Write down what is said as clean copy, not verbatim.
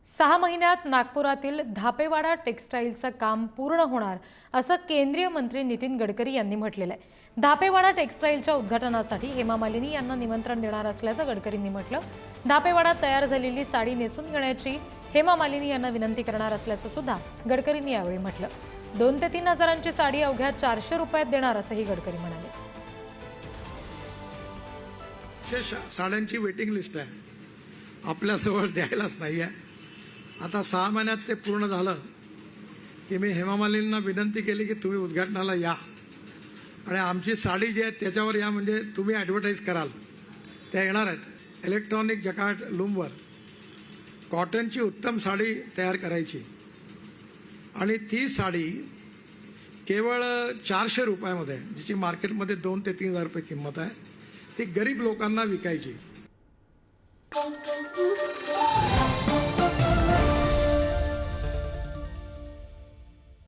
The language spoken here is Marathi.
6 महिन्यात नागपुरातील धापेवाडा टेक्सटाईलचं काम पूर्ण होणार असं केंद्रीय मंत्री नितीन गडकरी यांनी म्हटलेलं आहे। धापेवाडा टेक्सटाईलच्या उद्घाटनासाठी हेमा मालिनी यांना निमंत्रण देणार असल्याचं गडकरींनी म्हटलं। धापेवाडात तयार झालेली साडी नेसून घेण्याची हेमा मालिनी यांना विनंती करणार असल्याचं सुद्धा गडकरींनी यावेळी म्हटलं। 2 ते 3 हजारांची साडी अवघ्या 400 रुपयात देणार असंही गडकरी म्हणाले। साड्यांची वेटिंग लिस्ट आहे, आपल्याजवळ द्यायलाच नाही आहे। आता 6 महिन्यात ते पूर्ण झालं की मी हेमा मालिनींना विनंती केली की तुम्ही उद्घाटनाला या आणि आमची साडी जी आहे त्याच्यावर या, म्हणजे तुम्ही ॲडव्हर्टाईज कराल। त्या येणार आहेत इलेक्ट्रॉनिक जकार्ड लूमवर कॉटनची उत्तम साडी तयार करायची आणि ती साडी केवळ 400 रुपयामध्ये, जिची मार्केटमध्ये 2 ते 3 हजार रुपये किंमत आहे, ती गरीब लोकांना विकायची।